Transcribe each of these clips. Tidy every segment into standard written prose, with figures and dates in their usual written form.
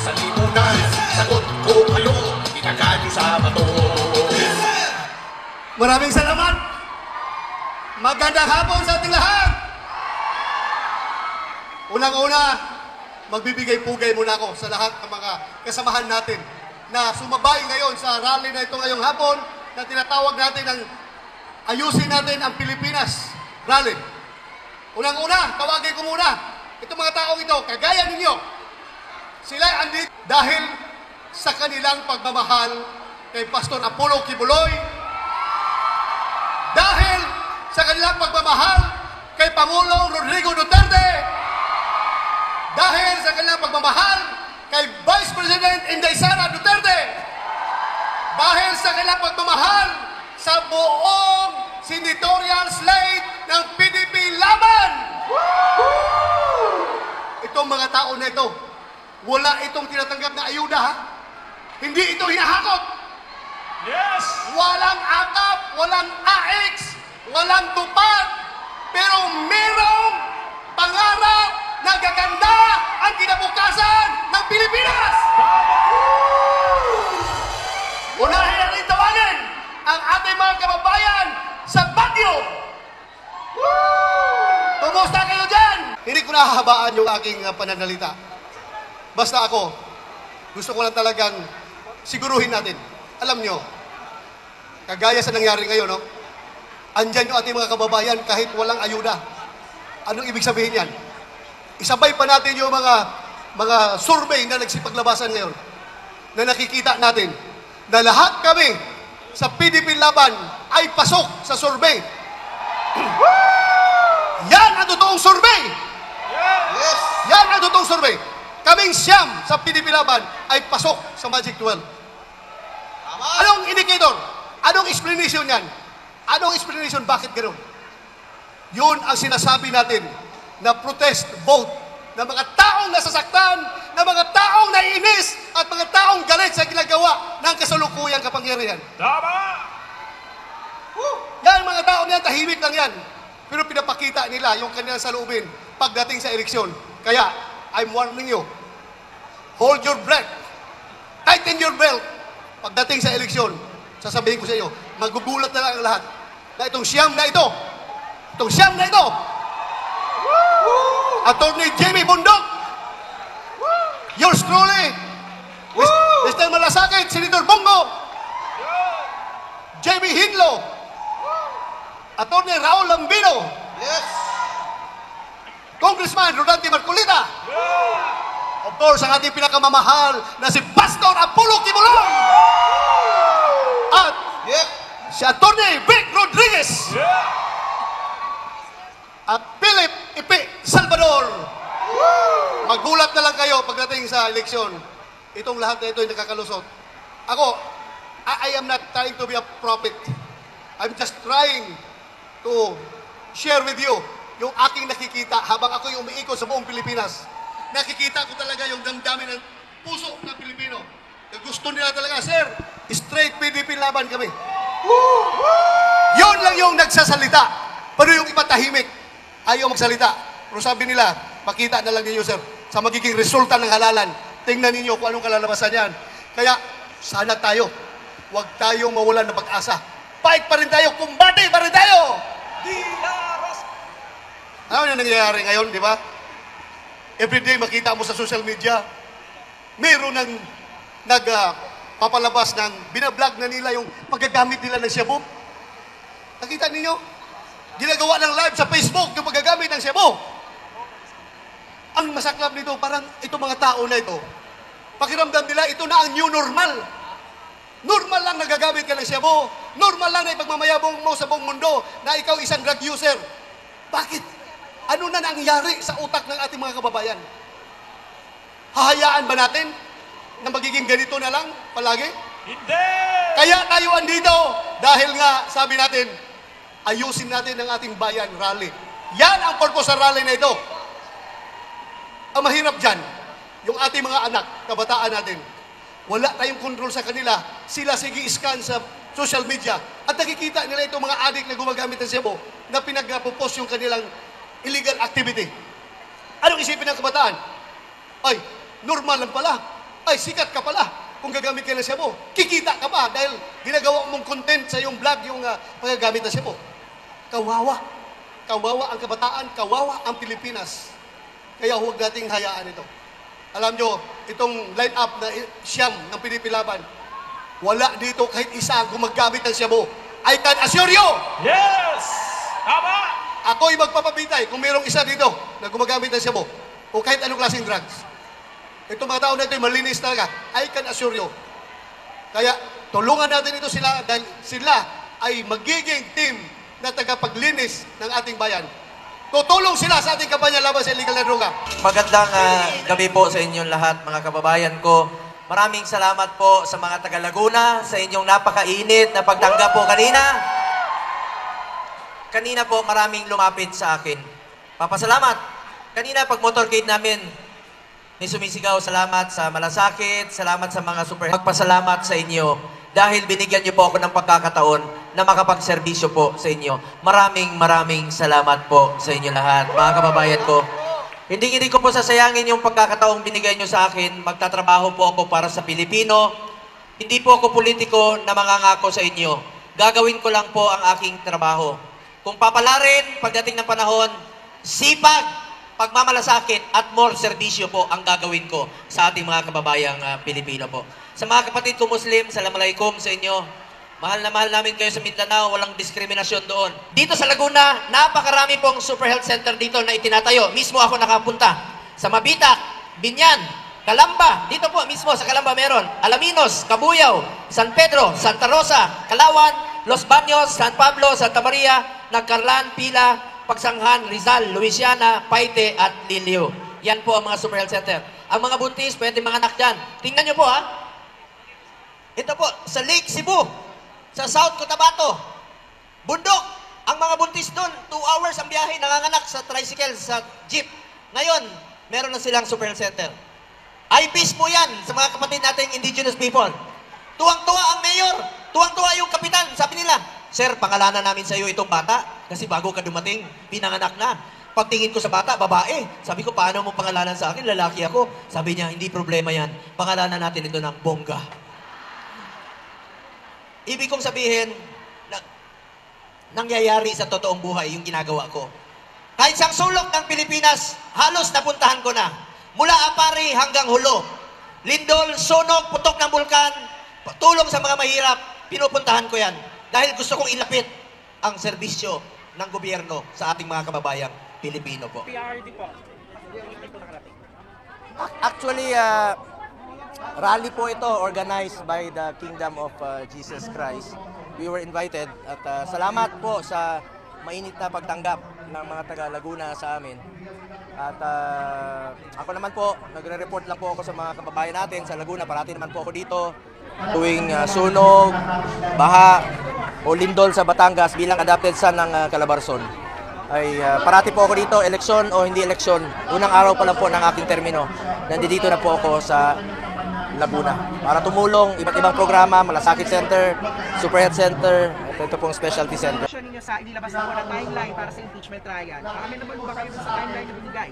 sa lipunan, sagot ko kayo, kinakadyo sa bato. Maraming salamat! Magandang hapon sa ating lahat! Unang-una, magbibigay-pugay muna ako sa lahat ng mga kasamahan natin na sumabay ngayon sa rally na ito ngayong hapon na tinatawag natin ng Ayusin Natin ang Pilipinas Rally. Unang-una, tawagin ko muna itong mga taong ito, kagaya ninyo. Sila ay andito dahil sa kanilang pagmamahal kay Pastor Apollo Kibuloy, dahil sa kanilang pagmamahal kay Pangulong Rodrigo Duterte, dahil sa kanilang pagmamahal kay Vice President Inday Sara Duterte, dahil sa kanilang pagmamahal sa buong senatorial slate ng PDP Laban. Itong mga tao na ito, wala itong tinatanggap na ayuda, ha? Hindi ito hinahakot. Yes! Walang akap, walang AX, walang tupad, pero merong pangarap na gaganda ang kinabukasan ng Pilipinas. Unahin natin tawagin ang ating mga kababayan sa Baguio. Kumusta kayo dyan? Hindi ko nahahabaan yung aking pananalita. Basta ako, gusto ko lang talagang siguruhin natin. Alam nyo, kagaya sa nangyari ngayon, no? Andyan yung ating mga kababayan kahit walang ayuda. Anong ibig sabihin yan? Isabay pa natin yung mga survey na nagsipaglabasan ngayon na nakikita natin na lahat kami sa PDP Laban ay pasok sa survey. Yan ang totoong survey. Yes! Yan ang totoong survey. Kaming siyam sa PDP Laban ay pasok sa Magic 12. Anong indicator? Anong explanation yan? Anong explanation? Bakit ganoon? Yun ang sinasabi natin na protest vote ng mga taong nasasaktan, ng mga taong naiinis, at mga taong galit sa ginagawa ng kasalukuyang kapangyarihan. Tama! Yan, mga tao niyan, tahimik lang yan. Pero pinapakita nila yung kanilang saloobin pagdating sa eleksyon. Kaya, I'm warning you, hold your breath, tighten your belt. Pagdating sa eleksyon, sasabihin ko sa iyo, magugulat na lang ang lahat na itong siyam na ito, Attorney Jamie Bundok, yours truly, Mr. Malasakit, Senator Bongo, Jamie Hinlo, Attorney Raul Lambino, Yes! Congressman Rodante Marcolita, of course, ang ating pinakamamahal na si Pastor Apollo Kibuloy, at Yep! si Attorney Vic Rodriguez, at Philip Ipi Salvador. Magulat na lang kayo pagdating sa eleksyon. Itong lahat na ito ay nakakalusot. Ako, I am not trying to be a prophet. I'm just trying to share with you yung aking nakikita habang ako yung umiikot sa buong Pilipinas. Nakikita ko talaga yung damdamin ng puso ng Pilipino. Gusto nila talaga, sir, straight PDP Laban kami. Yun lang yung nagsasalita. Pero yung iba tahimik, ayaw magsalita. Pero sabi nila, makita na lang ninyo, sir, sa magiging resulta ng halalan. Tingnan ninyo kung anong kalalabasan yan. Kaya, sana tayo, huwag tayong mawalan ng pag-asa. Fight pa rin tayo, kumbate pa rin tayo! Ano yung nangyayari ngayon, di ba? Everyday makita mo sa social media, meron ng papalabas ng binablog na nila yung paggagamit nila ng shabu. Nakita ninyo? Ginagawa ng live sa Facebook yung paggagamit ng shabu. Ang masaklap nito, parang itong mga tao na ito, pakiramdam nila, ito na ang new normal. Normal lang nagagamit ka ng shabu. Normal lang na ipagmamayabong mo sa buong mundo na ikaw isang drug user. Bakit? Ano na nangyari sa utak ng ating mga kababayan? Hahayaan ba natin na magiging ganito na lang palagi? Hindi! Kaya tayo andito dahil nga sabi natin, ayusin natin ang ating bayan rally. Yan ang purpose sa rally na ito. Ang mahirap dyan, yung ating mga anak, kabataan natin, wala tayong control sa kanila. Sila sige scan sa social media at nakikita nila itong mga adik na gumagamit ng sebo na pinag-post yung kanilang illegal activity. Anong isipin ng kabataan? Ay, normal lang pala. ay sikat ka pala kung gagamit ka ng Cebu. Kikita ka pa dahil ginagawa mong content sa iyong vlog yung paggagamit ng Cebu. Kawawa. Kawawa ang kabataan, kawawa ang Pilipinas. Kaya huwag nating hayaan ito. Alam nyo, itong line-up na siyam ng pinipilaban, wala dito kahit isa gumagamit ng Cebu. I can assure you! Yes! Tama! Ako'y magpapabitay kung mayroong isa dito na gumagamit ng Cebu o kahit anong klaseng drugs. Itong mga tao na ito, malinis talaga. I can assure you. Kaya, tulungan natin ito sila dahil sila ay magiging team na tagapaglinis ng ating bayan. Tutulong sila sa ating kampanya laban sa illegal na droga. Magandang gabi po sa inyong lahat, mga kababayan ko. Maraming salamat po sa mga taga Laguna, sa inyong napakainit na pagtanggap po kanina. Kanina po maraming lumapit sa akin. Papasalamat. Kanina pag motorcade namin, may sumisigaw, salamat sa malasakit, salamat sa mga super. Magpasalamat sa inyo dahil binigyan niyo po ako ng pagkakataon na makapagserbisyo po sa inyo. Maraming salamat po sa inyo lahat, mga kababayan ko. Hindi ko po sasayangin yung pagkakataong binigay niyo sa akin. Magtatrabaho po ako para sa Pilipino. Hindi po ako politiko na mangangako sa inyo. Gagawin ko lang po ang aking trabaho. Kung papalarin, pagdating ng panahon, sipag, pagmamalasakit at more serbisyo po ang gagawin ko sa ating mga kababayang Pilipino po. Sa mga kapatid ko Muslim, Assalamualaikum sa inyo. Mahal na mahal namin kayo sa Mindanao, walang diskriminasyon doon. Dito sa Laguna, napakarami pong super health center dito na itinatayo. Mismo ako nakapunta. Sa Mabitak, Binyan, Calamba, dito po mismo sa Calamba meron. Alaminos, Cabuyao, San Pedro, Santa Rosa, Calawan, Los Baños, San Pablo, Santa Maria, Nagcarlan, Pila, Pagsanghan, Rizal, Luisiana, Paite at Liliu. Yan po ang mga super health center. Ang mga buntis, pwede mga anak dyan. Tingnan nyo po ha. Ito po, sa Lake Cebu, sa South Cotabato, bundok. Ang mga buntis doon, 2 hours ang biyahe, nanganganak sa tricycle, sa jeep. Ngayon, meron na silang super health center. IPs po yan sa mga kapatid nating indigenous people. Tuwang-tuwa ang mayor, tuwang-tuwa yung kapitan. Sabi nila, Sir, pangalanan namin sa iyo itong bata kasi bago ka dumating, pinanganak na. Pagtingin ko sa bata, babae. Sabi ko, paano mo pangalanan sa akin? Lalaki ako. Sabi niya, hindi problema yan. Pangalanan natin ito ng bongga. Ibig kong sabihin, nangyayari sa totoong buhay yung ginagawa ko. Kahit sa sulok ng Pilipinas, halos napuntahan ko na. Mula Apari hanggang Hulo. Lindol, Sunog, putok ng bulkan, tulong sa mga mahirap, pinupuntahan ko yan. Dahil gusto kong ilapit ang serbisyo ng gobyerno sa ating mga kababayang Pilipino po. PRD po. Actually, rally po ito organized by the Kingdom of Jesus Christ. We were invited at salamat po sa mainit na pagtanggap ng mga taga Laguna sa amin. At ako naman po, nagre-report lang po ako sa mga kababayan natin sa Laguna. Parati naman po ako dito tuwing sunog, baha o lindol sa Batangas bilang adopted son ng Calabarzon. Ay parati po ako dito, eleksyon o hindi eleksyon. Unang araw pa lang po ng aking termino. Nandito na po ako sa Laguna para tumulong iba't ibang programa, Malasakit Center, Super Health Center, at ito pong Specialty Center. Ninyo sa inilabas na po na timeline para sa impeachment trial. Kami naman ba kayo sa timeline na binigay?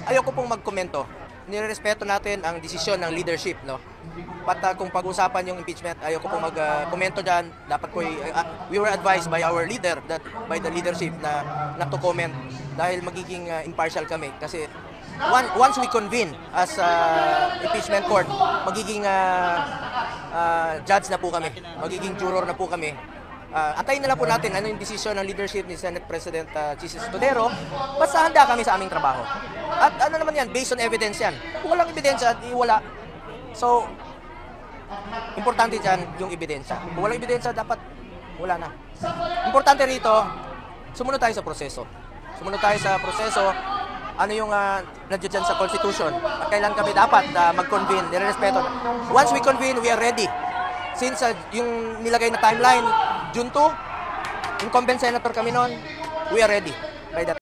Ayoko pong magkomento. Nirerespeto natin ang desisyon ng leadership, no? Pat kung pag-usapan yung impeachment, ayoko pong magkomento diyan. Dapat po we were advised by our leader, that by the leadership na not to comment dahil magiging impartial kami kasi once we convene as impeachment court, magiging judge na po kami, magiging juror na po kami. Antayin na lang po natin ano yung desisyon ng leadership ni Senate President Jesus Todero. Basta handa kami sa aming trabaho. At ano naman yan, based on evidence yan. Kung walang ebidensya, di wala. So, importante dyan yung ebidensya. Kung walang ebidensya, dapat wala na. Importante rito, sumunod tayo sa proseso. Sumunod tayo sa proseso. Ano yung nandiyan dyan sa Constitution. At kailan kami dapat mag-convene, nire-respeto. Once we convene, we are ready. Since yung nilagay na timeline, June 2, incumbent senator kami noon, we are ready by that